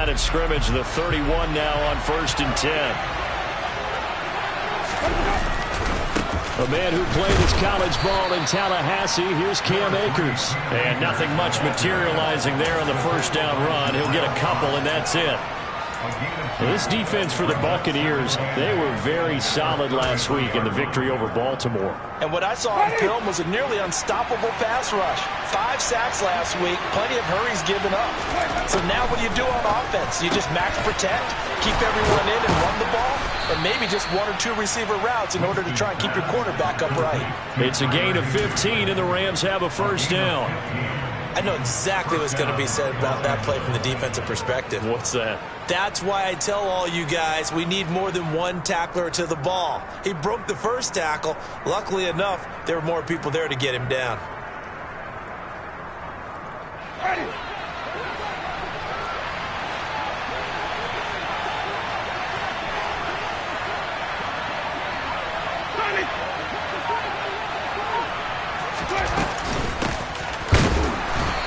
line of scrimmage, the 31 now on 1st and 10. A man who played his college ball in Tallahassee, here's Cam Akers. And nothing much materializing there on the first down run. He'll get a couple, and that's it. This defense for the Buccaneers, they were very solid last week in the victory over Baltimore. And what I saw on film was a nearly unstoppable pass rush. 5 sacks last week, plenty of hurries given up. So now what do you do on offense? You just max protect, keep everyone in and run the ball, or maybe just 1 or 2 receiver routes in order to try and keep your quarterback upright. It's a gain of 15, and the Rams have a first down. I know exactly what's going to be said about that play from the defensive perspective. What's that? That's why I tell all you guys we need more than one tackler to the ball. He broke the first tackle. Luckily enough, there were more people there to get him down.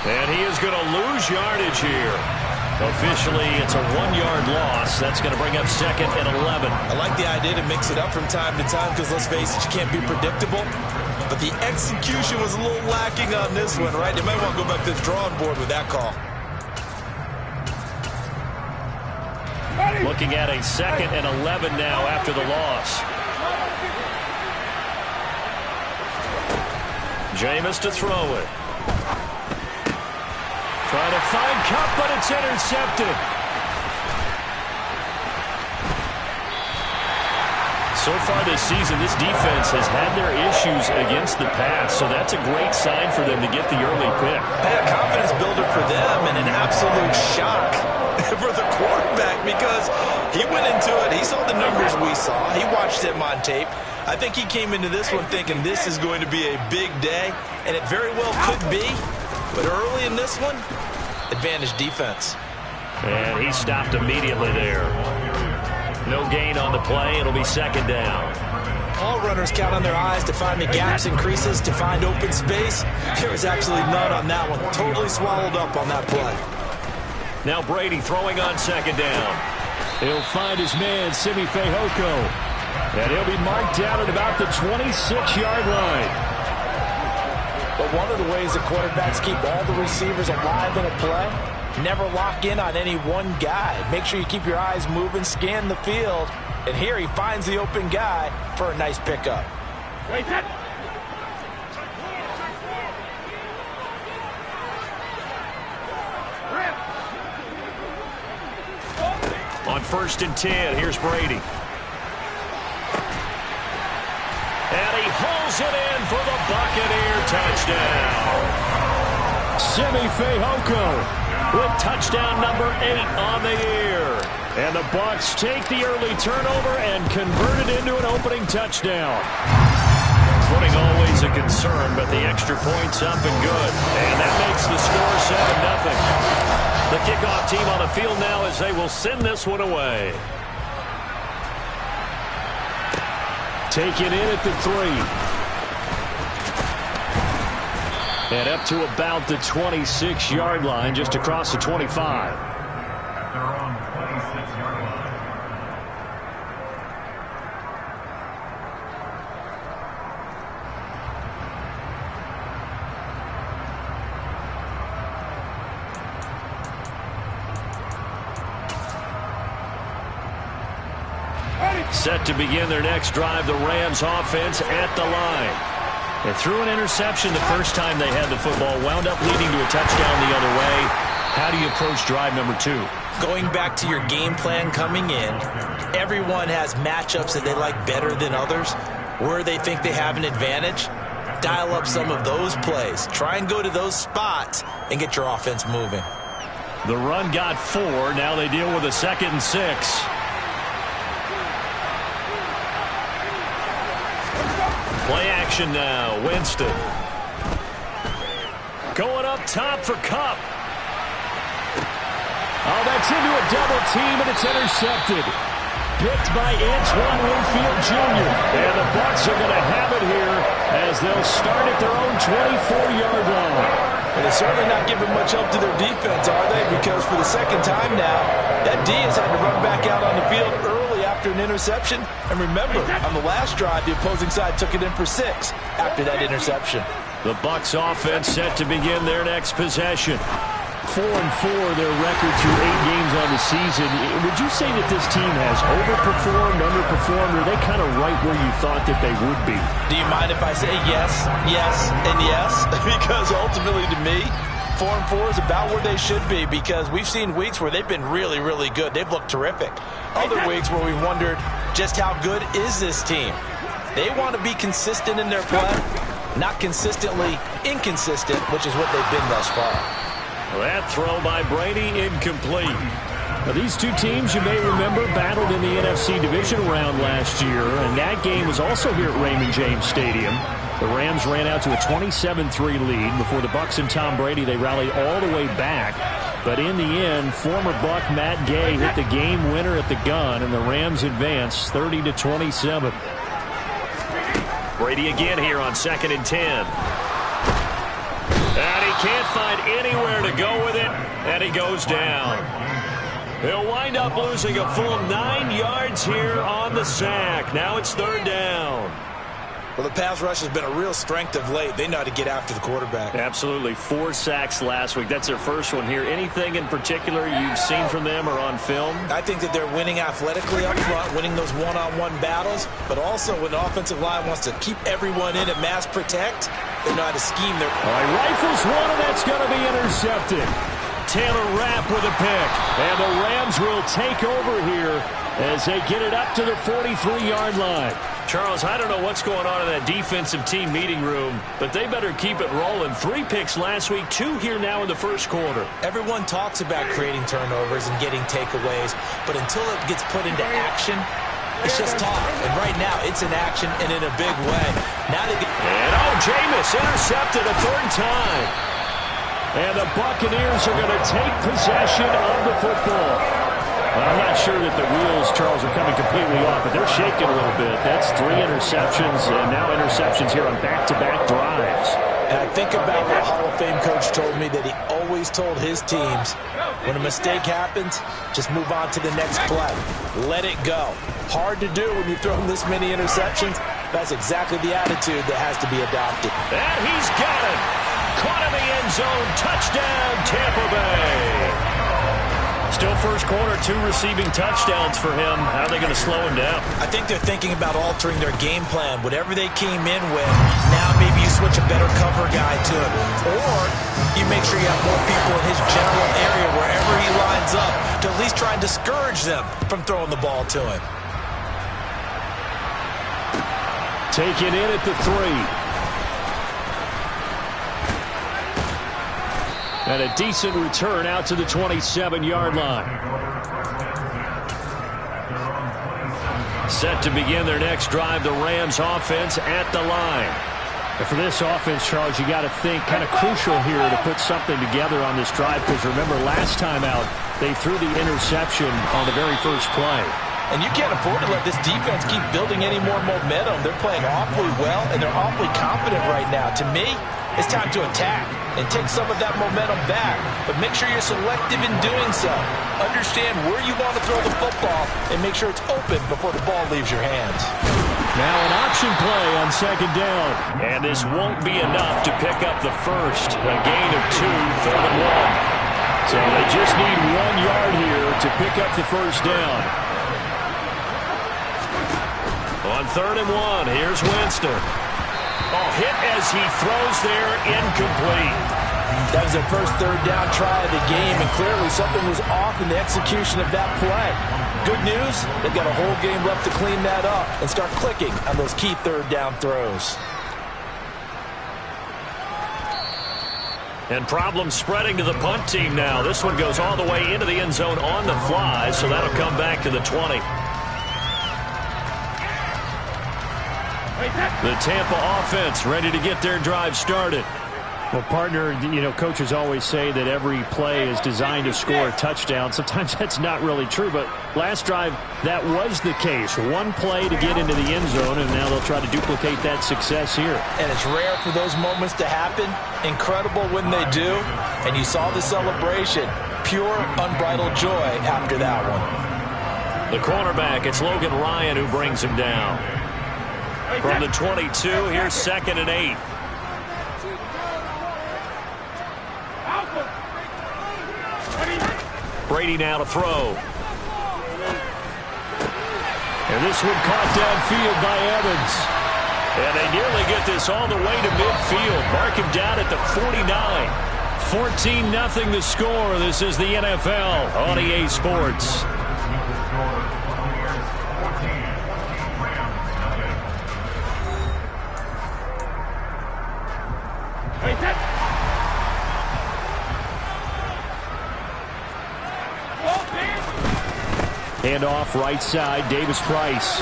And he is going to lose yardage here. Officially, it's a 1-yard loss. That's going to bring up 2nd and 11. I like the idea to mix it up from time to time because, let's face it, you can't be predictable. But the execution was a little lacking on this one, right? They might want to go back to the drawing board with that call. Looking at a 2nd and 11 now after the loss. Jameis to throw it. Trying to find Kupp, but it's intercepted. So far this season, this defense has had their issues against the pass, so that's a great sign for them to get the early pick. A confidence builder for them and an absolute shock for the quarterback because he went into it. He saw the numbers we saw. He watched them on tape. I think he came into this one thinking this is going to be a big day, and it very well could be. But early in this one, advantage defense. And he stopped immediately there. No gain on the play. It'll be 2nd down. All runners count on their eyes to find the gaps and creases, to find open space. There was absolutely none on that one. Totally swallowed up on that play. Now Brady throwing on 2nd down. He'll find his man, Simi Fehoko. And he'll be marked down at about the 26-yard line. But one of the ways the quarterbacks keep all the receivers alive in a play, never lock in on any one guy. Make sure you keep your eyes moving, scan the field. And here he finds the open guy for a nice pickup. On 1st and 10, here's Brady. And he hauls it in for the Buccaneer touchdown. Simi Fehoko with touchdown number 8 on the year. And the Bucs take the early turnover and convert it into an opening touchdown. Footing always a concern, but the extra point's up and good. And that makes the score 7-0. The kickoff team on the field now as they will send this one away. Taken in at the 3. And up to about the 26-yard line, just across the 25. Set to begin their next drive, the Rams offense at the line. They threw an interception the first time they had the football, wound up leading to a touchdown the other way. How do you approach drive number 2? Going back to your game plan coming in, everyone has matchups that they like better than others. Where they think they have an advantage, dial up some of those plays. Try and go to those spots and get your offense moving. The run got 4. Now they deal with a 2nd and 6. Play action now. Winston. Going up top for Kupp. Oh, that's into a double team, and it's intercepted. Picked by Antoine Winfield Jr. And the Bucs are going to have it here as they'll start at their own 24-yard line. Well, they're certainly not giving much help to their defense, are they? Because for the second time now, that D has had to run back out on the field early after an interception. And remember, on the last drive, the opposing side took it in for 6 after that interception. The Bucs offense set to begin their next possession. 4-4 their record through 8 games on the season. Would you say that this team has overperformed, underperformed, or are they kind of right where you thought that they would be? Do you mind if I say yes, yes, and yes? Because ultimately to me, 4-4 is about where they should be, because we've seen weeks where they've been really, really good. They've looked terrific. Other weeks where we've wondered just how good is this team. They want to be consistent in their play, not consistently inconsistent, which is what they've been thus far. That throw by Brady incomplete. Now, these two teams, you may remember, battled in the NFC Division round last year, and that game was also here at Raymond James Stadium. The Rams ran out to a 27-3 lead. Before the Bucs and Tom Brady, they rallied all the way back. But in the end, former Buck Matt Gay hit the game winner at the gun, and the Rams advanced 30-27. Brady again here on 2nd and 10. And he can't find anywhere to go with it, and he goes down. He'll wind up losing a full 9 yards here on the sack. Now it's 3rd down. Well, the pass rush has been a real strength of late. They know how to get after the quarterback. Absolutely. 4 sacks last week. That's their first one here. Anything in particular you've seen from them or on film? I think that they're winning athletically up front, winning those one-on-one battles, but also when the offensive line wants to keep everyone in and mass protect, they know how to scheme their... All right, rifles one, and that's going to be intercepted. Taylor Rapp with a pick, and the Rams will take over here as they get it up to the 43-yard line. Charles, I don't know what's going on in that defensive team meeting room, but they better keep it rolling. 3 picks last week, 2 here now in the first quarter. Everyone talks about creating turnovers and getting takeaways, but until it gets put into action, it's just talk. And right now, it's in action and in a big way. Now they get... And Jameis intercepted a 3rd time. And the Buccaneers are going to take possession of the football. I'm not sure that the wheels, Charles, are coming completely off, but they're shaking a little bit. That's 3 interceptions, and now interceptions here on back-to-back drives. And I think about what Hall of Fame coach told me, that he always told his teams, when a mistake happens, just move on to the next play. Let it go. Hard to do when you've thrown this many interceptions. That's exactly the attitude that has to be adopted. And he's got it. Caught in the end zone. Touchdown, Tampa Bay. Still first quarter, 2 receiving touchdowns for him. How are they going to slow him down? I think they're thinking about altering their game plan. Whatever they came in with, now maybe you switch a better cover guy to him. Or you make sure you have more people in his general area wherever he lines up to at least try and discourage them from throwing the ball to him. Taken in at the 3. And a decent return out to the 27-yard line. Set to begin their next drive, the Rams offense at the line. And for this offense, Charles, you got to think kind of crucial here to put something together on this drive, because remember last time out, they threw the interception on the very first play. And you can't afford to let this defense keep building any more momentum. They're playing awfully well, and they're awfully confident right now. To me, it's time to attack and take some of that momentum back. But make sure you're selective in doing so. Understand where you want to throw the football and make sure it's open before the ball leaves your hands. Now an option play on 2nd down. And this won't be enough to pick up the first. A gain of 2, 3rd and 1. So they just need 1 yard here to pick up the first down. On 3rd and 1, here's Winston. Hit as he throws there, incomplete. That was their first 3rd down try of the game, and clearly something was off in the execution of that play. Good news, they've got a whole game left to clean that up and start clicking on those key 3rd down throws. And problems spreading to the punt team now. This one goes all the way into the end zone on the fly, so that'll come back to the 20. The Tampa offense ready to get their drive started. Well, partner, coaches always say that every play is designed to score a touchdown. Sometimes that's not really true, but last drive, that was the case. One play to get into the end zone, and now they'll try to duplicate that success here. And it's rare for those moments to happen. Incredible when they do. And you saw the celebration. Pure, unbridled joy after that one. The cornerback, it's Logan Ryan who brings him down. From the 22, here's 2nd and 8. Brady now to throw. And this one caught downfield by Evans. And they nearly get this all the way to midfield. Mark him down at the 49. 14-0 the score. This is the NFL on EA Sports. Hand off right side, Davis Price.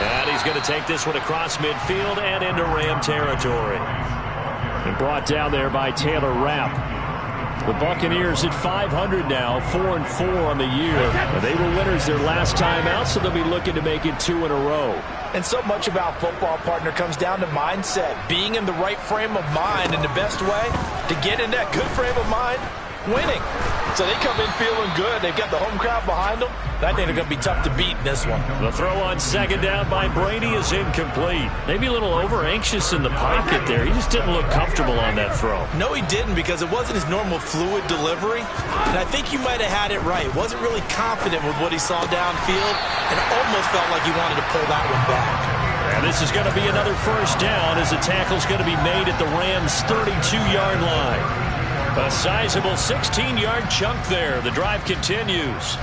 And he's going to take this one across midfield and into Ram territory. And brought down there by Taylor Rapp. The Buccaneers at 500 now, 4-4 on the year. They were winners their last time out, so they'll be looking to make it 2 in a row. And so much about football, partner, comes down to mindset. Being in the right frame of mind, and the best way to get in that good frame of mind, winning. So they come in feeling good. They've got the home crowd behind them. I think they're going to be tough to beat in this one. The throw on 2nd down by Brady is incomplete. Maybe a little over-anxious in the pocket there. He just didn't look comfortable on that throw. No, he didn't, because it wasn't his normal fluid delivery. And I think you might have had it right. Wasn't really confident with what he saw downfield, and almost felt like he wanted to pull that one back. And this is going to be another 1st down as the tackle's going to be made at the Rams' 32-yard line. A sizable 16-yard chunk there. The drive continues.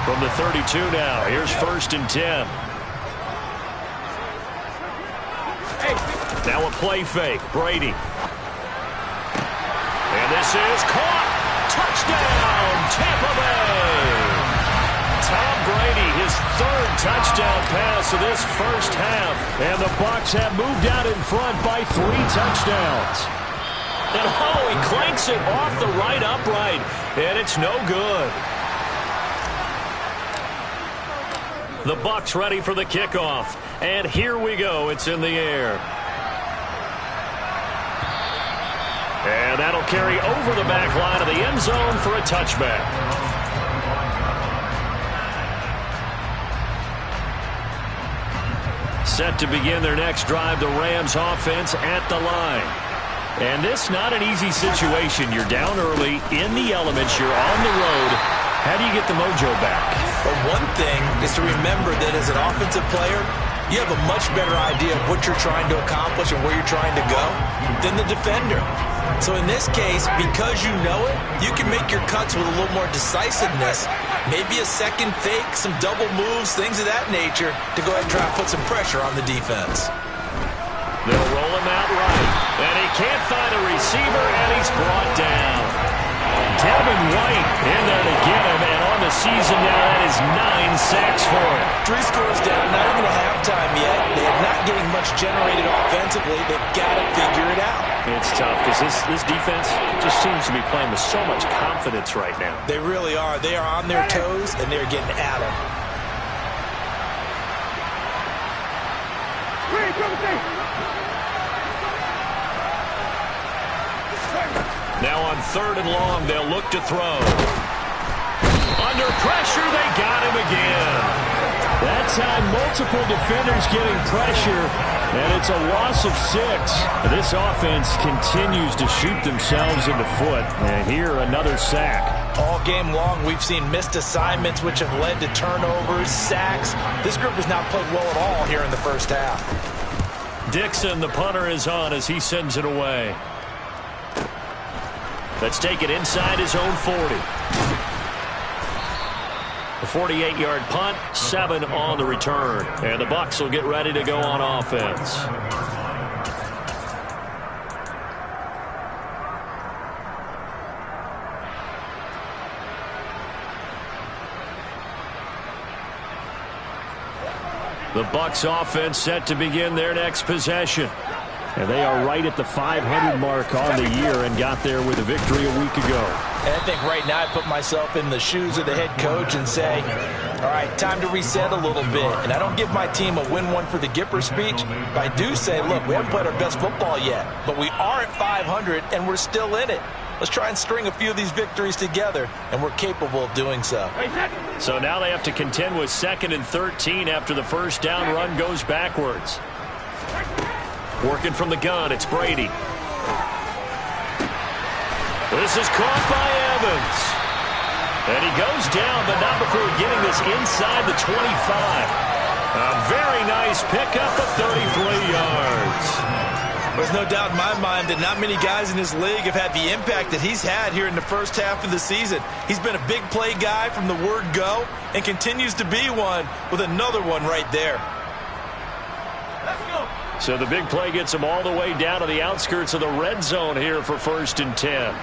From the 32 now, here's 1st and 10. Now a play fake, Brady. And this is caught. Touchdown, Tampa Bay. Tom Brady, his 3rd touchdown pass of this first half. And the Bucs have moved out in front by 3 touchdowns. And he clanks it off the right upright, and it's no good. The Bucs ready for the kickoff, and here we go. It's in the air. And that'll carry over the back line of the end zone for a touchback. Set to begin their next drive, the Rams offense at the line. And this not an easy situation. You're down early, in the elements, you're on the road. How do you get the mojo back? Well, one thing is to remember that as an offensive player, you have a much better idea of what you're trying to accomplish and where you're trying to go than the defender. So in this case, because you know it, you can make your cuts with a little more decisiveness. Maybe a second fake, some double moves, things of that nature to go ahead and try to put some pressure on the defense. They'll roll him out right. And he can't find a receiver, and he's brought down. Devin White in there to get him, and on the season now, that is 9 sacks for him. 3 scores down, not even a halftime yet. They are not getting much generated offensively. They've got to figure it out. It's tough because this defense just seems to be playing with so much confidence right now. They really are. They are on their toes, and they're getting at them. Now on 3rd and long, they'll look to throw. Under pressure, they got him again. That time, multiple defenders getting pressure, and it's a loss of 6. This offense continues to shoot themselves in the foot, and here another sack. All game long, we've seen missed assignments, which have led to turnovers, sacks. This group has not played well at all here in the first half. Dixon, the punter, is on as he sends it away. Let's take it inside his own 40. A 48-yard punt, 7 on the return. And the Bucs will get ready to go on offense. The Bucs offense set to begin their next possession. And they are right at the 500 mark on the year and got there with a victory a week ago. And I think right now I put myself in the shoes of the head coach and say, all right, time to reset a little bit. And I don't give my team a win one for the Gipper speech, but I do say, look, we haven't played our best football yet, but we are at 500 and we're still in it. Let's try and string a few of these victories together, and we're capable of doing so. So now they have to contend with 2nd and 13 after the first down run goes backwards. Working from the gun, it's Brady. This is caught by Evans. And he goes down, but not before getting this inside the 25. A very nice pickup of 33 yards. There's no doubt in my mind that not many guys in this league have had the impact that he's had here in the first half of the season. He's been a big play guy from the word go and continues to be one with another one right there. Let's go. So the big play gets him all the way down to the outskirts of the red zone here for 1st and 10.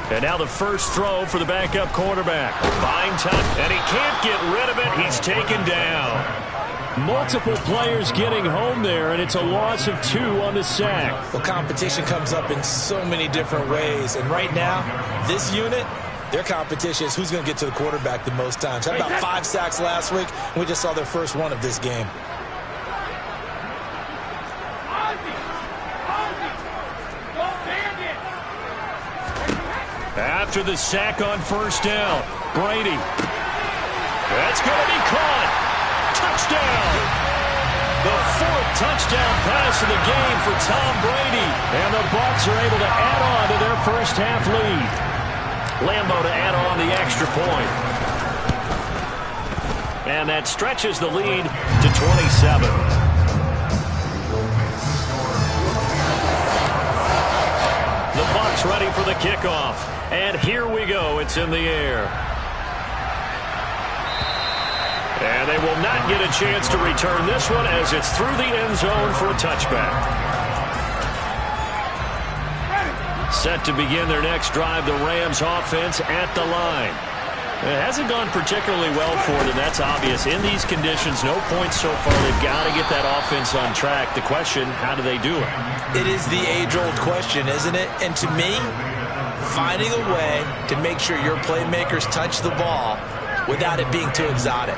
And now the first throw for the backup quarterback. Buying time, and he can't get rid of it. He's taken down. Multiple players getting home there, and it's a loss of 2 on the sack. Well, competition comes up in so many different ways. And right now, this unit, their competition is who's going to get to the quarterback the most times. Had about 5 sacks last week, and we just saw their first one of this game. After the sack on first down, Brady. That's going to be caught. Touchdown. The 4th touchdown pass of the game for Tom Brady. And the Bucs are able to add on to their first half lead. Lambeau to add on the extra point. And that stretches the lead to 27. The Bucs ready for the kickoff. And here we go. It's in the air. And they will not get a chance to return this one as it's through the end zone for a touchback. Set to begin their next drive, the Rams offense at the line. It hasn't gone particularly well for them. That's obvious. In these conditions, no points so far. They've got to get that offense on track. The question, how do they do it? It is the age-old question, isn't it? And to me, finding a way to make sure your playmakers touch the ball without it being too exotic.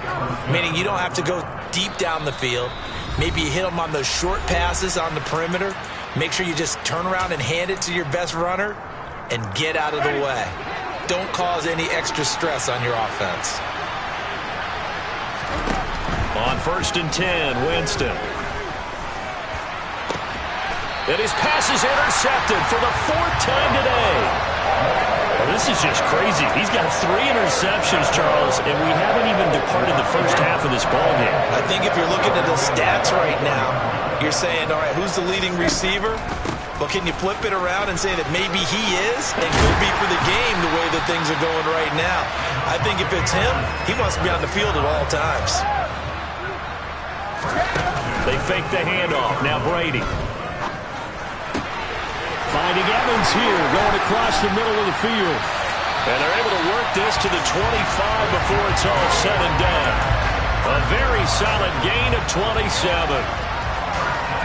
Meaning you don't have to go deep down the field. Maybe you hit them on those short passes on the perimeter. Make sure you just turn around and hand it to your best runner and get out of the way. Don't cause any extra stress on your offense. On 1st and 10, Winston. And his pass is intercepted for the 4th time today. Well, this is just crazy. He's got 3 interceptions, Charles, and we haven't even departed the first half of this ballgame. I think if you're looking at the stats right now, you're saying, all right, who's the leading receiver? Well, can you flip it around and say that maybe he is and could be for the game the way that things are going right now? I think if it's him, he must be on the field at all times. They fake the handoff. Now Brady. Finding Evans here, going across the middle of the field. And they're able to work this to the 25 before it's all said and done. A very solid gain of 27.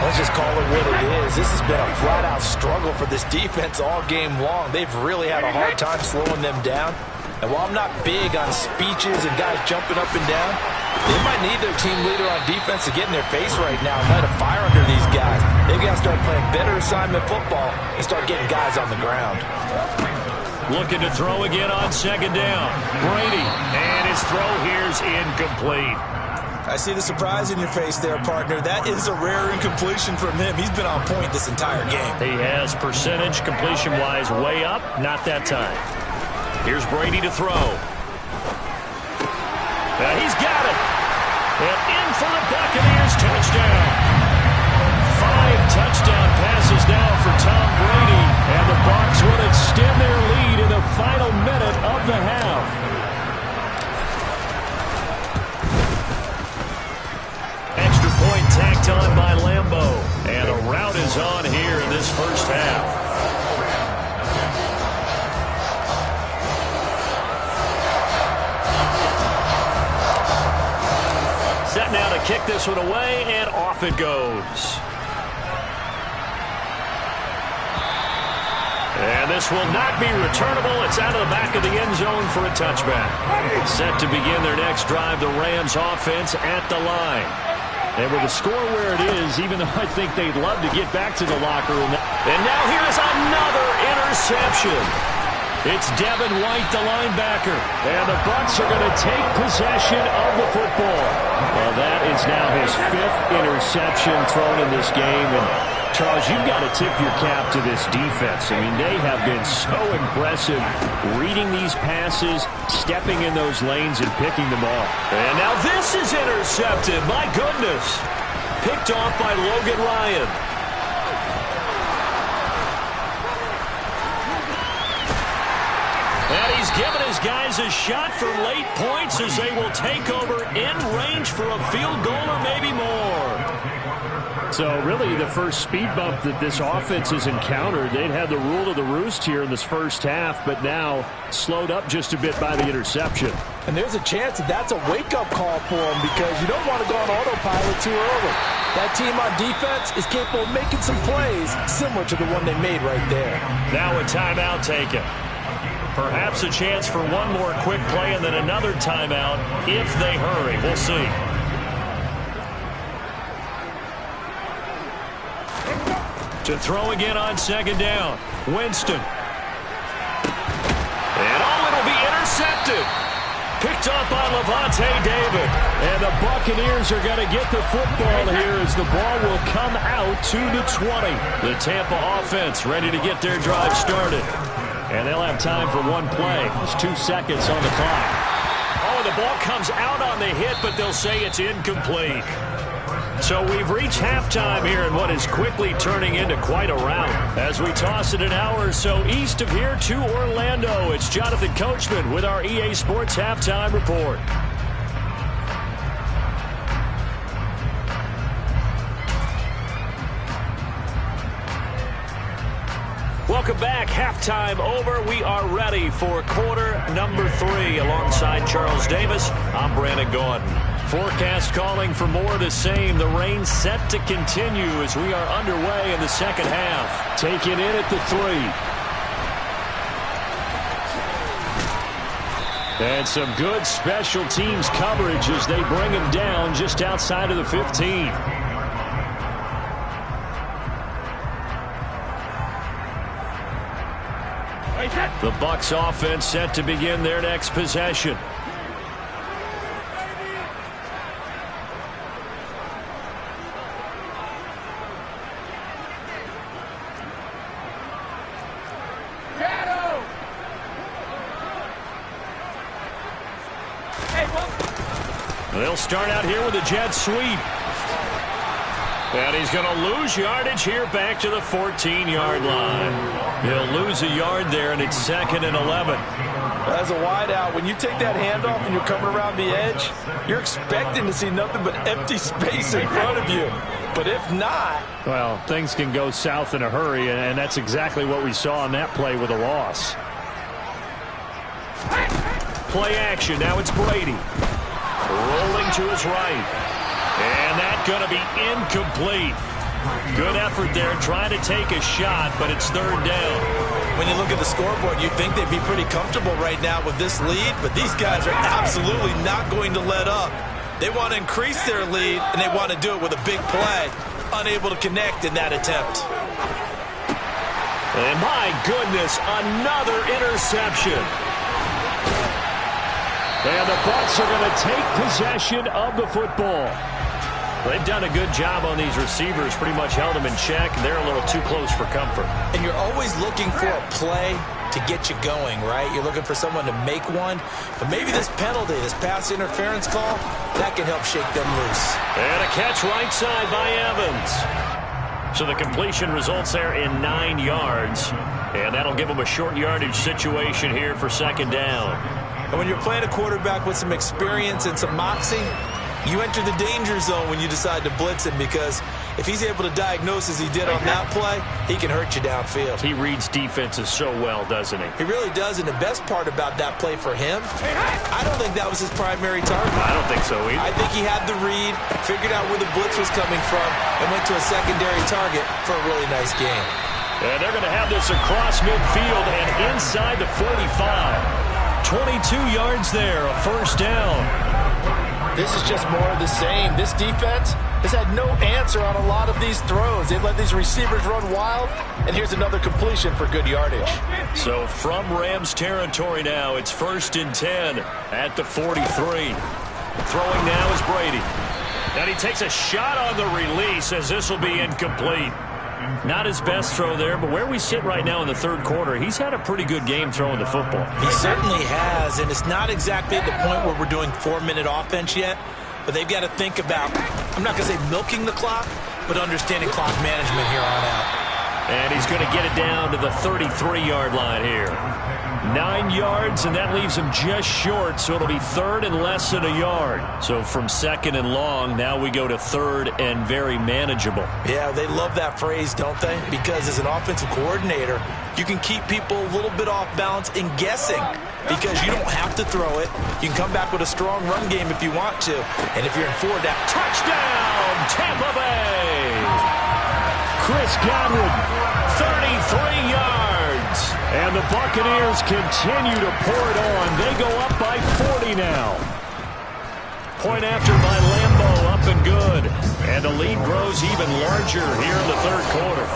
Let's just call it what it is. This has been a flat-out struggle for this defense all game long. They've really had a hard time slowing them down. And while I'm not big on speeches and guys jumping up and down, they might need their team leader on defense to get in their face right now and light a fire under these guys. They've got to start playing better assignment football and start getting guys on the ground. Looking to throw again on 2nd down. Brady, and his throw here's incomplete. I see the surprise in your face there, partner. That is a rare incompletion from him. He's been on point this entire game. He has percentage completion-wise way up. Not that time. Here's Brady to throw. He's got it. And in for the Buccaneers touchdown. 5 touchdown passes now for Tom Brady. And the Bucs will extend their lead in the final minute of the half. Extra point tacked on by Lambeau. And a rout is on here in this first half. kick this one away, and off it goes. And this will not be returnable. It's out of the back of the end zone for a touchback. Set to begin their next drive, the Rams offense at the line. And with the score where it is, even though I think they'd love to get back to the locker room. And now here's another interception. It's Devin White, the linebacker. And the Bucs are going to take possession of the football. Well, that is now his 5th interception thrown in this game. And Charles, you've got to tip your cap to this defense. I mean, they have been so impressive reading these passes, stepping in those lanes, and picking them off. And now this is intercepted. My goodness. Picked off by Logan Ryan. And he's given his guys a shot for late points as they will take over in range for a field goal or maybe more. So really the first speed bump that this offense has encountered, they'd had the rule of the roost here in this first half, but now slowed up just a bit by the interception. And there's a chance that that's a wake-up call for them because you don't want to go on autopilot too early. That team on defense is capable of making some plays similar to the one they made right there. Now a timeout taken. Perhaps a chance for one more quick play and then another timeout if they hurry. We'll see. To throw again on second down. Winston. And it'll be intercepted. Picked up by Lavonte David. And the Buccaneers are going to get the football here as the ball will come out to the 20. The Tampa offense ready to get their drive started. And they'll have time for one play. There's 2 seconds on the clock. Oh, the ball comes out on the hit, but they'll say it's incomplete. So we've reached halftime here in what is quickly turning into quite a rout. As we toss it an hour or so east of here to Orlando, it's Jonathan Coachman with our EA Sports Halftime Report. Welcome back. Halftime over. We are ready for quarter number 3. Alongside Charles Davis, I'm Brandon Gaudin. Forecast calling for more of the same. The rain set to continue as we are underway in the second half. Taken in at the 3. And some good special teams coverage as they bring him down just outside of the 15. The Bucs offense set to begin their next possession. They'll start out here with a jet sweep. And he's going to lose yardage here back to the 14-yard line. He'll lose a yard there, and it's 2nd and 11. As a wideout, when you take that handoff and you're coming around the edge, you're expecting to see nothing but empty space in front of you. But if not... Well, things can go south in a hurry, and that's exactly what we saw on that play with a loss. Play action. Now it's Brady. Rolling to his right. And that's going to be incomplete. Good effort there trying to take a shot, but it's 3rd down. When you look at the scoreboard, you'd think they'd be pretty comfortable right now with this lead, but these guys are absolutely not going to let up. They want to increase their lead, and they want to do it with a big play. Unable to connect in that attempt. And my goodness, another interception. And the Bucs are going to take possession of the football. They've done a good job on these receivers, pretty much held them in check. They're a little too close for comfort. And you're always looking for a play to get you going, right? You're looking for someone to make one. But maybe this penalty, this pass interference call, that can help shake them loose. And a catch right side by Evans. So the completion results there in 9 yards. And that'll give them a short yardage situation here for 2nd down. And when you're playing a quarterback with some experience and some moxie, you enter the danger zone when you decide to blitz him because if he's able to diagnose as he did on that play, he can hurt you downfield. He reads defenses so well, doesn't he? He really does, and the best part about that play for him, I don't think that was his primary target. I don't think so either. I think he had the read, figured out where the blitz was coming from, and went to a secondary target for a really nice game. And they're going to have this across midfield and inside the 45. 22 yards there, a first down. This is just more of the same. This defense has had no answer on a lot of these throws. They've let these receivers run wild, and here's another completion for good yardage. So from Rams territory now, it's 1st and 10 at the 43. Throwing now is Brady. And he takes a shot on the release as this will be incomplete. Not his best throw there, but where we sit right now in the third quarter, he's had a pretty good game throwing the football. He certainly has, and it's not exactly at the point where we're doing 4-minute offense yet, but they've got to think about, I'm not going to say milking the clock, but understanding clock management here on out. And he's going to get it down to the 33-yard line here. 9 yards, and that leaves him just short, so it'll be 3rd and less than a yard. So from 2nd and long, now we go to 3rd and very manageable. Yeah, they love that phrase, don't they? Because as an offensive coordinator, you can keep people a little bit off balance in guessing because you don't have to throw it. You can come back with a strong run game if you want to. And if you're in 4 down, touchdown, Tampa Bay! Chris Godwin, 33 yards. And the Buccaneers continue to pour it on. They go up by 40 now. Point after by Lambeau, up and good. And the lead grows even larger here in the third quarter.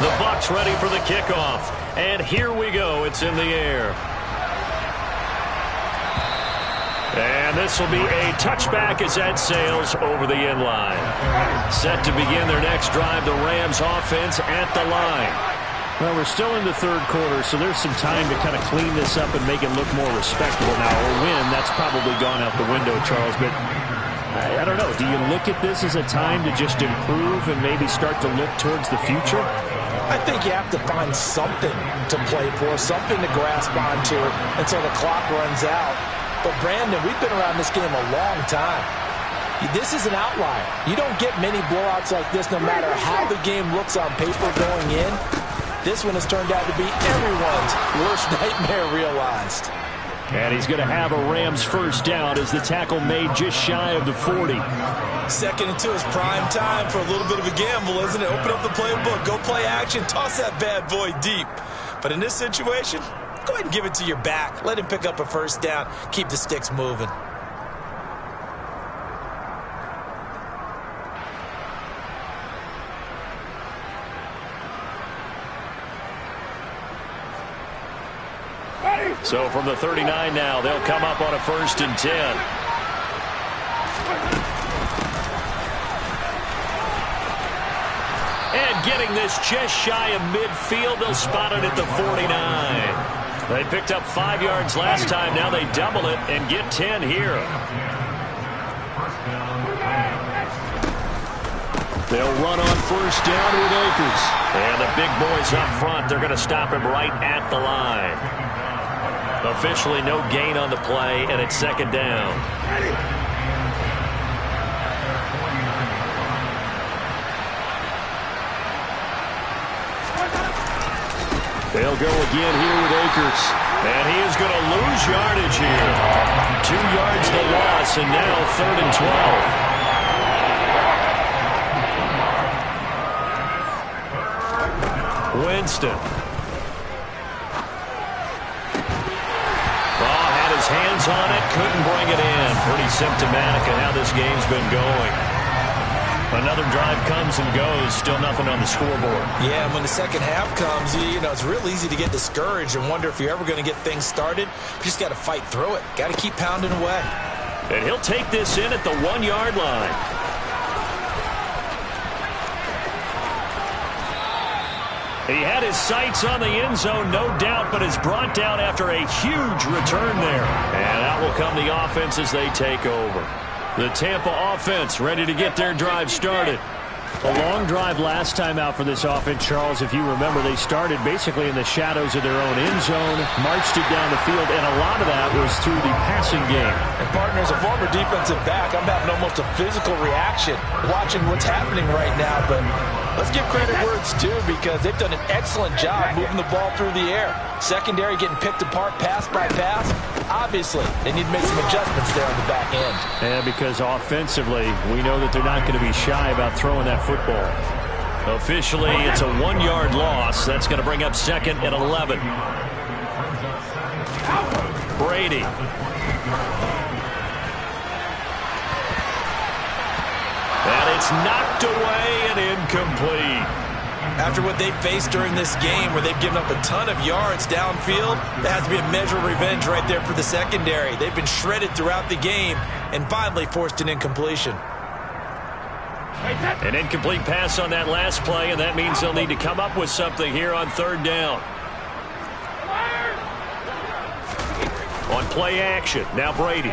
The Bucs ready for the kickoff. And here we go. It's in the air. And this will be a touchback as that sails over the end line. Set to begin their next drive, the Rams offense at the line. Well, we're still in the third quarter, so there's some time to kind of clean this up and make it look more respectable. Now, a win, that's probably gone out the window, Charles, but I don't know. Do you look at this as a time to just improve and maybe start to look towards the future? I think you have to find something to play for, something to grasp onto until the clock runs out. But, Brandon, we've been around this game a long time. This is an outlier. You don't get many blowouts like this no matter how the game looks on paper going in. This one has turned out to be everyone's worst nightmare realized. And he's going to have a Rams first down as the tackle made just shy of the 40. 2nd and 2 is prime time for a little bit of a gamble, isn't it? Open up the playbook, go play action, toss that bad boy deep. But in this situation, go ahead and give it to your back. Let him pick up a first down. Keep the sticks moving. So from the 39 now, they'll come up on a 1st and 10. And getting this just shy of midfield, they'll spot it at the 49. They picked up 5 yards last time. Now they double it and get 10 here. They'll run on first down with Akers. And the big boys up front, they're going to stop him right at the line. Officially no gain on the play, and it's 2nd down. They'll go again here with Akers. And he is going to lose yardage here. 2 yards the loss, and now 3rd and 12. Winston. His hands on it, couldn't bring it in. Pretty symptomatic of how this game's been going. Another drive comes and goes, still nothing on the scoreboard. Yeah, when the second half comes, you know, it's real easy to get discouraged and wonder if you're ever going to get things started. You just got to fight through it. Got to keep pounding away. And he'll take this in at the 1-yard line. He had his sights on the end zone, no doubt, but is brought down after a huge return there. And out will come the offense as they take over. The Tampa offense ready to get their drive started. A long drive last time out for this offense, Charles. If you remember, they started basically in the shadows of their own end zone, marched it down the field, and a lot of that was through the passing game. And, partner, as a former defensive back, I'm having almost a physical reaction watching what's happening right now. But let's give credit where it's due, because they've done an excellent job moving the ball through the air. Secondary getting picked apart pass by pass. Obviously, they need to make some adjustments there on the back end. And because offensively, we know that they're not going to be shy about throwing that football. Officially, it's a 1-yard loss. That's going to bring up 2nd and 11. Brady. And it's knocked away and incomplete. After what they faced during this game, where they've given up a ton of yards downfield, that has to be a measure of revenge right there for the secondary. They've been shredded throughout the game and finally forced an incompletion. An incomplete pass on that last play, and that means they'll need to come up with something here on 3rd down. On play action, now Brady.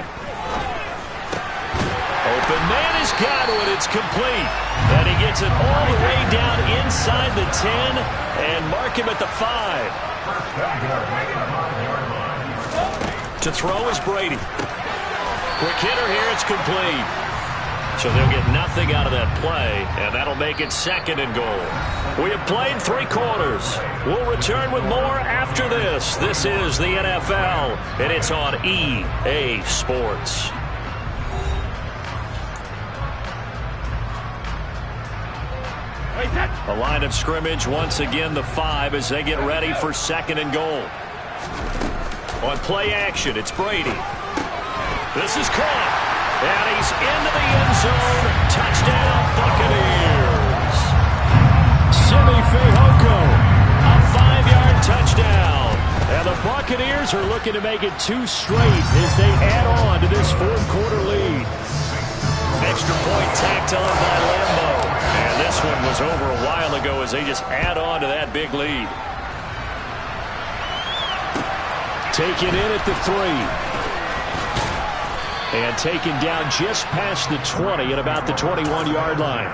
Open man has got it. It's complete. And he gets it all the way down inside the 10 and mark him at the 5. To throw is Brady. Quick hitter here. It's complete. So they'll get nothing out of that play, and that'll make it 2nd and goal. We have played 3 quarters. We'll return with more after this. This is the NFL, and it's on EA Sports. A line of scrimmage, once again the 5 as they get ready for 2nd and goal. On play action, it's Brady. This is caught. And he's into the end zone. Touchdown, Buccaneers. Simi Fehoko, a 5-yard touchdown. And the Buccaneers are looking to make it 2 straight as they add on to this 4th quarter lead. Extra point tacked on by Lambo. And this one was over a while ago as they just add on to that big lead. Take it in at the 3. And taken down just past the 20 at about the 21-yard line.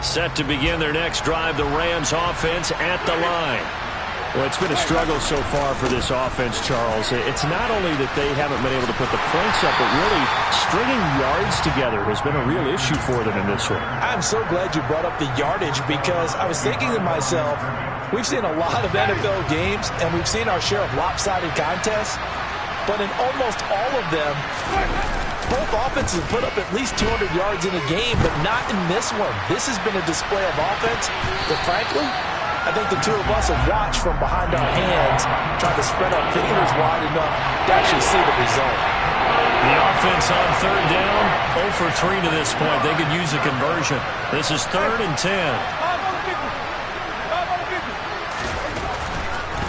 Set to begin their next drive, the Rams offense at the line. Well, it's been a struggle so far for this offense, Charles. It's not only that they haven't been able to put the points up, but really stringing yards together has been a real issue for them in this one. I'm so glad you brought up the yardage, because I was thinking to myself, we've seen a lot of NFL games, and we've seen our share of lopsided contests, but in almost all of them, both offenses put up at least 200 yards in a game, but not in this one. This has been a display of offense that, frankly, I think the two of us have watched from behind our hands, trying to spread our fingers wide enough to actually see the result. The offense on 3rd down, 0 for 3 to this point. They could use a conversion. This is 3rd and 10.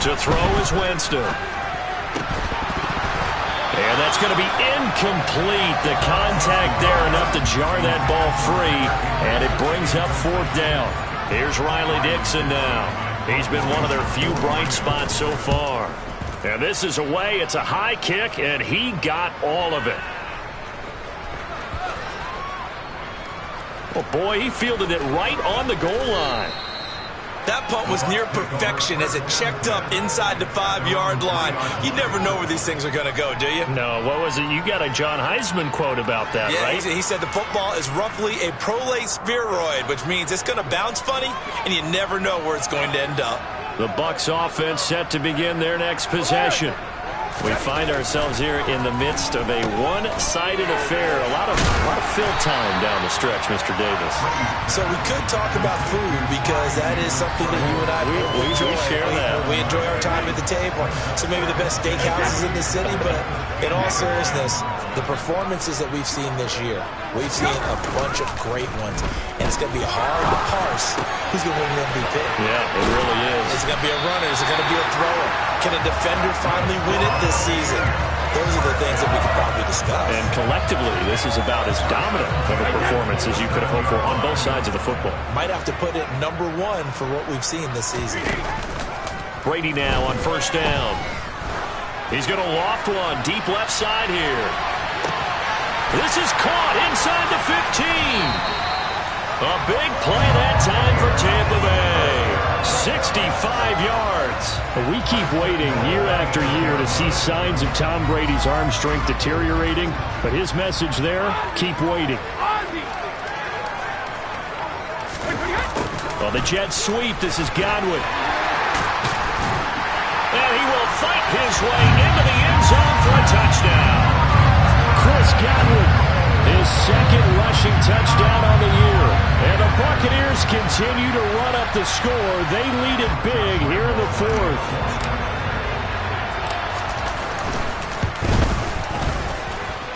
To throw is Winston. And that's going to be incomplete. The contact there enough to jar that ball free, and it brings up 4th down. Here's Riley Dixon now. He's been one of their few bright spots so far. And this is away. It's a high kick, and he got all of it. Oh, boy, he fielded it right on the goal line. That punt was near perfection as it checked up inside the 5-yard line. You never know where these things are going to go, do you? No, what was it? You got a John Heisman quote about that, yeah, right? He said the football is roughly a prolate spheroid, which means it's going to bounce funny, and you never know where it's going to end up. The Bucs offense set to begin their next possession. We find ourselves here in the midst of a one-sided affair. A lot of fill time down the stretch, Mr. Davis. So we could talk about food, because that is something that you and I enjoy. We share that. We enjoy our time at the table. So maybe the best steakhouses in the city, but in all seriousness, the performances that we've seen this year, we've seen a bunch of great ones, and it's going to be hard to parse who's going to win the MVP. Yeah, it really is. Is it going to be a runner? Is it going to be a thrower? Can a defender finally win it this season? Those are the things that we could probably discuss. And collectively, this is about as dominant of a performance as you could have hoped for on both sides of the football. Might have to put it #1 for what we've seen this season. Brady now on first down. He's going to loft one deep left side here. This is caught inside the 15. A big play that time for Tampa Bay. 65 yards. We keep waiting year after year to see signs of Tom Brady's arm strength deteriorating, but his message there, keep waiting. Well, the jet sweep. This is Godwin. And he will fight his way into the end zone for a touchdown. Chris Godwin, his second rushing touchdown on the year. And the Buccaneers continue to run up the score. They lead it big here in the fourth.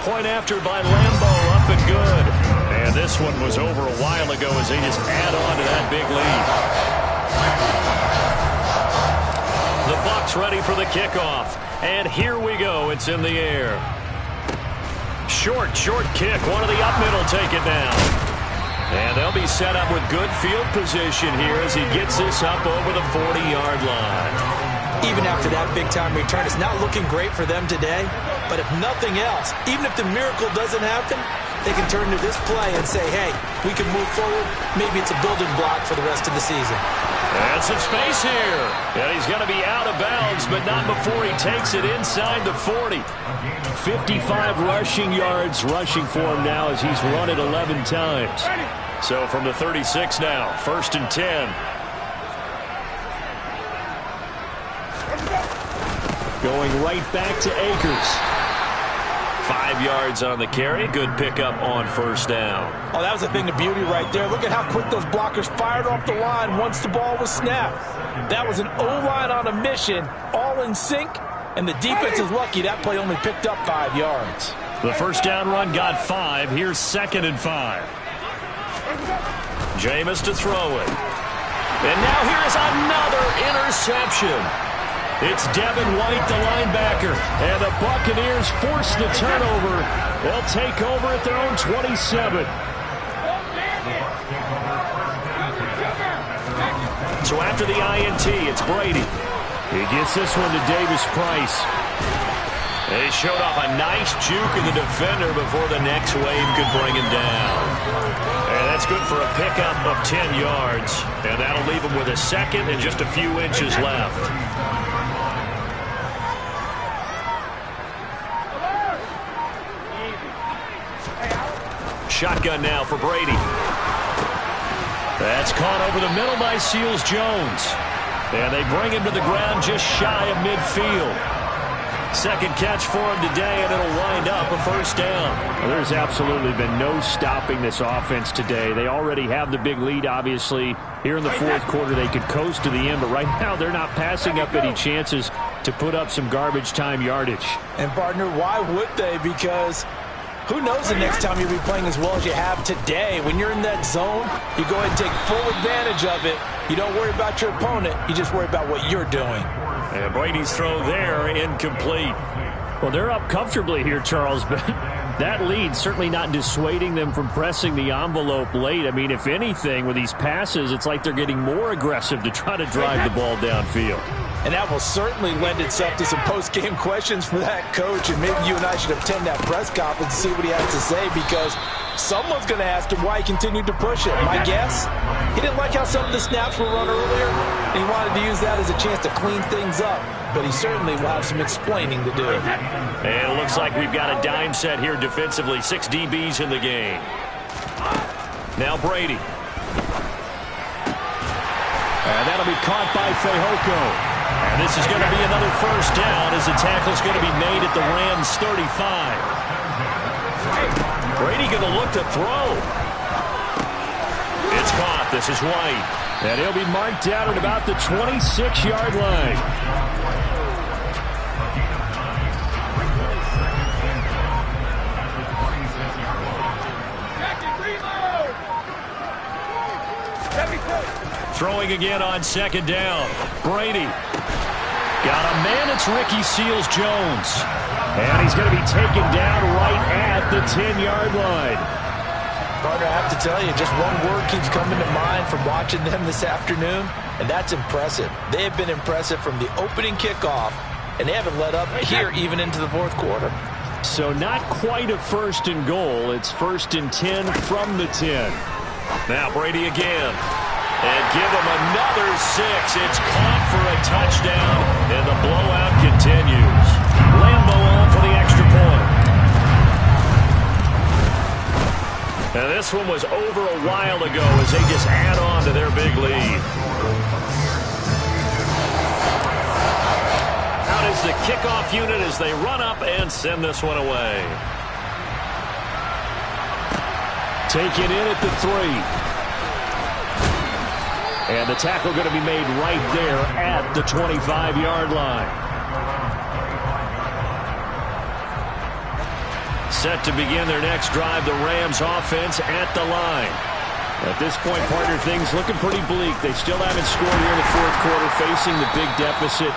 Point after by Lambeau, up and good. And this one was over a while ago as they just add on to that big lead. The Bucs ready for the kickoff. And here we go. It's in the air. Short kick. One of the up middle take it down. And they'll be set up with good field position here as he gets this up over the 40-yard line. Even after that big-time return, it's not looking great for them today. But if nothing else, even if the miracle doesn't happen, they can turn to this play and say, hey, we can move forward. Maybe it's a building block for the rest of the season. And some space here. And he's going to be out of bounds, but not before he takes it inside the 40. 55 rushing yards rushing for him now as he's run it 11 times. So from the 36 now, 1st and 10. Going right back to Akers. 5 yards on the carry. Good pickup on first down. Oh, that was a thing of beauty right there. Look at how quick those blockers fired off the line once the ball was snapped. That was an O-line on a mission, all in sync, and the defense is lucky that play only picked up 5 yards. The first down run got 5. Here's 2nd and 5. Jameis to throw it. And now here is another interception. It's Devin White, the linebacker, and the Buccaneers force the turnover. They'll take over at their own 27. So after the INT, it's Brady. He gets this one to Davis Price. They showed off a nice juke in the defender before the next wave could bring him down. And that's good for a pickup of 10 yards. And that'll leave him with a second and just a few inches left. Shotgun now for Brady. That's caught over the middle by Seals-Jones. And they bring him to the ground just shy of midfield. Second catch for him today, and it'll wind up a first down. Well, there's absolutely been no stopping this offense today. They already have the big lead, obviously. Here in the fourth quarter, they could coast to the end, but right now they're not passing up any chances to put up some garbage time yardage. And, partner, why would they? Because who knows the next time you'll be playing as well as you have today. When you're in that zone, you go ahead and take full advantage of it. You don't worry about your opponent. You just worry about what you're doing. And Brady's throw there, incomplete. Well, they're up comfortably here, Charles, but that lead certainly not dissuading them from pressing the envelope late. I mean, if anything, with these passes, it's like they're getting more aggressive to try to drive the ball downfield. And that will certainly lend itself to some post-game questions for that coach. And maybe you and I should attend that press conference and see what he has to say, because someone's going to ask him why he continued to push it. My guess, he didn't like how some of the snaps were run earlier, and he wanted to use that as a chance to clean things up. But he certainly will have some explaining to do. And it looks like we've got a dime set here defensively. 6 DBs in the game. Now Brady. And that'll be caught by Fehoko. And this is going to be another first down as the tackle's going to be made at the Rams' 35. Brady going to look to throw. It's caught. This is White. And he'll be marked out at about the 26-yard line. Throwing again on second down. Brady. Got a man. It's Ricky Seals-Jones. And he's going to be taken down right at the 10-yard line. Partner, I have to tell you, just one word keeps coming to mind from watching them this afternoon, and that's impressive. They have been impressive from the opening kickoff, and they haven't let up here even into the fourth quarter. So not quite a 1st and goal. It's 1st and 10 from the 10. Now Brady again. And give him another 6. It's caught for a touchdown, and the blowout continues. Lambo on for the extra point. And this one was over a while ago as they just add on to their big lead. Out is the kickoff unit as they run up and send this one away. Taken in at the 3. And the tackle going to be made right there at the 25-yard line. Set to begin their next drive, the Rams offense at the line. At this point, partner, things looking pretty bleak. They still haven't scored here in the fourth quarter, facing the big deficit.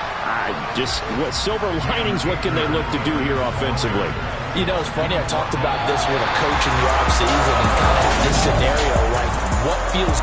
What silver linings, what can they look to do here offensively? You know, it's funny, I talked about this with a coach in the offseason and kind of this scenario, like what feels